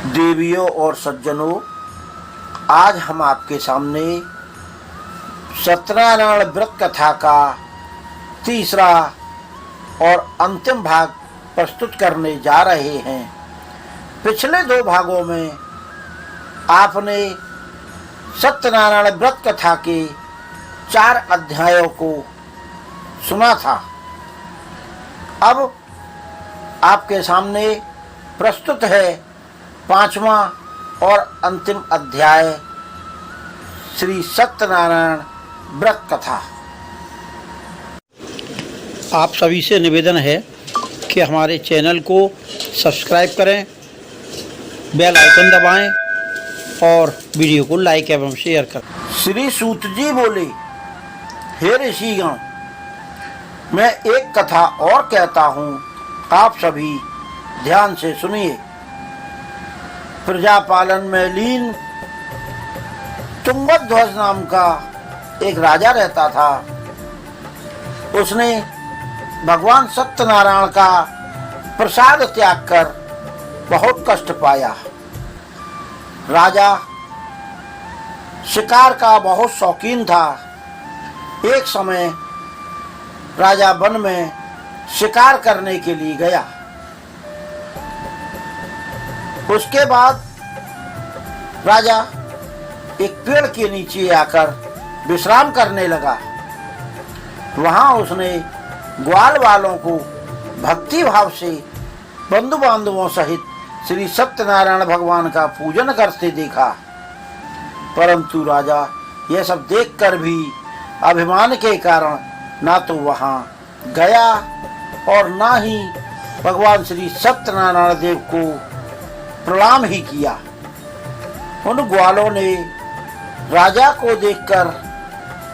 देवियों और सज्जनों, आज हम आपके सामने सत्यनारायण व्रत कथा का तीसरा और अंतिम भाग प्रस्तुत करने जा रहे हैं। पिछले दो भागों में आपने सत्यनारायण व्रत कथा के 4 अध्यायों को सुना था। अब आपके सामने प्रस्तुत है 5वां और अंतिम अध्याय श्री सत्यनारायण व्रत कथा। आप सभी से निवेदन है कि हमारे चैनल को सब्सक्राइब करें, बेल आइकन दबाएं और वीडियो को लाइक एवं शेयर करें। श्री सूत जी बोले, हे ऋषिगण, मैं एक कथा और कहता हूँ, आप सभी ध्यान से सुनिए। प्रजापालन में लीन तुंगध्वज नाम का एक राजा रहता था। उसने भगवान सत्यनारायण का प्रसाद त्याग कर बहुत कष्ट पाया। राजा शिकार का बहुत शौकीन था। एक समय राजा वन में शिकार करने के लिए गया। उसके बाद राजा एक पेड़ के नीचे आकर विश्राम करने लगा। वहां उसने ग्वाल वालों को भक्ति भाव से बंधु बांधवों सहित श्री सत्यनारायण भगवान का पूजन करते देखा। परंतु राजा यह सब देखकर भी अभिमान के कारण ना तो वहां गया और ना ही भगवान श्री सत्यनारायण देव को प्रणाम ही किया। उन ग्वालों ने राजा को देखकर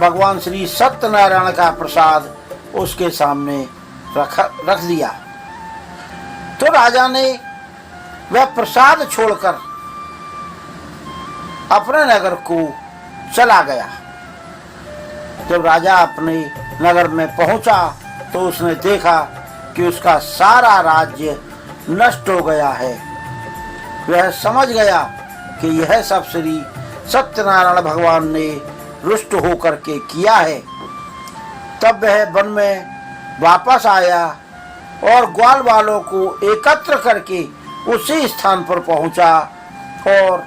भगवान श्री सत्यनारायण का प्रसाद उसके सामने रख दिया। तो राजा ने वह प्रसाद छोड़कर अपने नगर को चला गया। जब राजा अपने नगर में पहुंचा तो उसने देखा कि उसका सारा राज्य नष्ट हो गया है। वह समझ गया कि यह सब श्री सत्यनारायण भगवान ने रुष्ट होकर के किया है। तब वह वन में वापस आया और ग्वाल वालों को एकत्र करके उसी स्थान पर पहुंचा और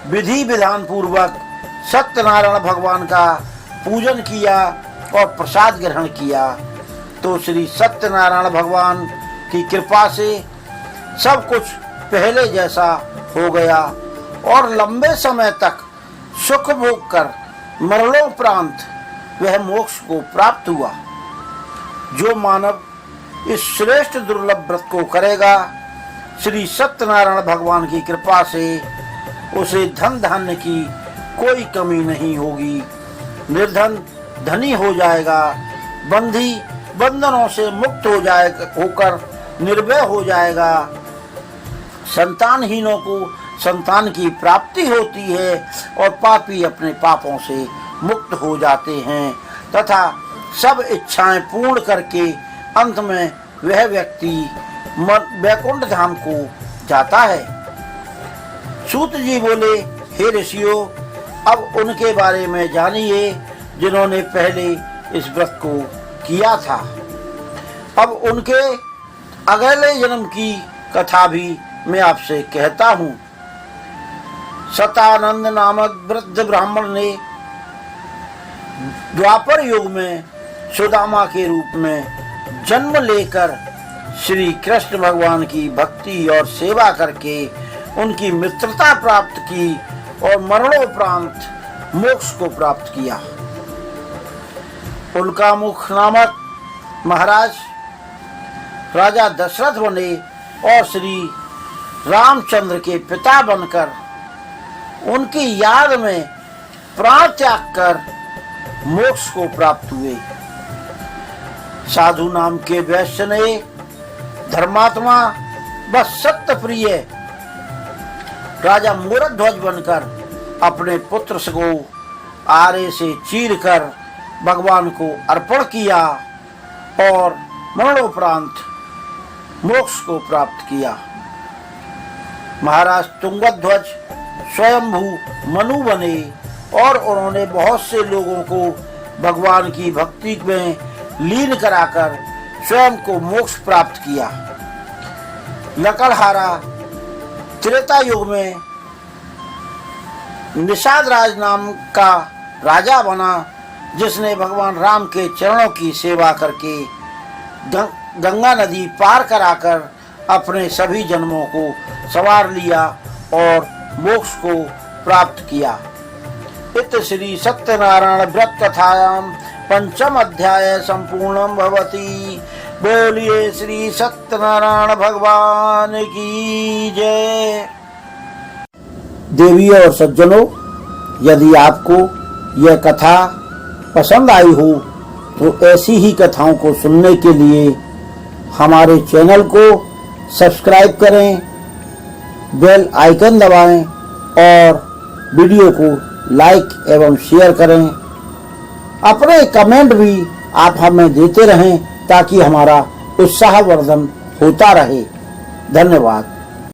विधि विधान पूर्वक सत्यनारायण भगवान का पूजन किया और प्रसाद ग्रहण किया। तो श्री सत्यनारायण भगवान की कृपा से सब कुछ पहले जैसा हो गया और लंबे समय तक सुख भोग कर मरणोपरांत वह मोक्ष को प्राप्त हुआ। जो मानव इस श्रेष्ठ दुर्लभ व्रत को करेगा, श्री सत्यनारायण भगवान की कृपा से उसे धन धान्य की कोई कमी नहीं होगी। निर्धन धनी हो जाएगा, बंधी बंधनों से मुक्त होकर निर्भय हो जाएगा। संतानहीनों को संतान की प्राप्ति होती है और पापी अपने पापों से मुक्त हो जाते हैं तथा सब इच्छाएं पूर्ण करके अंत में वह व्यक्ति वैकुंठ धाम को जाता है। सूत जी बोले, हे ऋषियों, अब उनके बारे में जानिए जिन्होंने पहले इस व्रत को किया था। अब उनके अगले जन्म की कथा भी मैं आपसे कहता हूँ। शतानंद नामक वृद्ध ब्राह्मण ने द्वापर युग में सुदामा के रूप में जन्म लेकर श्री कृष्ण भगवान की भक्ति और सेवा करके उनकी मित्रता प्राप्त की और मरणोपरांत मोक्ष को प्राप्त किया। उनका मुख नामक महाराज राजा दशरथ बने और श्री रामचंद्र के पिता बनकर उनकी याद में प्राण त्याग कर मोक्ष को प्राप्त हुए। साधु नाम के वैश्य ने धर्मात्मा व सत्य प्रिय राजा मूरध्वज बनकर अपने पुत्र को आरे से चीर कर भगवान को अर्पण किया और मरणोपरांत मोक्ष को प्राप्त किया। महाराज तुंगध्वज स्वयंभू मनु बने और उन्होंने बहुत से लोगों को भगवान की भक्ति में लीन कराकर स्वयं को मोक्ष प्राप्त किया। लकड़हारा त्रेता युग में निषाद राज नाम का राजा बना, जिसने भगवान राम के चरणों की सेवा करके गंगा नदी पार कराकर अपने सभी जन्मों को संवार लिया और मोक्ष को प्राप्त किया। इत श्री सत्यनारायण व्रत कथायां पंचम अध्याय संपूर्णम भवति। बोलिए श्री सत्यनारायण भगवान की जय। देवियों और सज्जनों, यदि आपको यह कथा पसंद आई हो तो ऐसी ही कथाओं को सुनने के लिए हमारे चैनल को सब्सक्राइब करें, बेल आइकन दबाएं और वीडियो को लाइक एवं शेयर करें। अपने कमेंट भी आप हमें देते रहें ताकि हमारा उत्साहवर्धन होता रहे। धन्यवाद।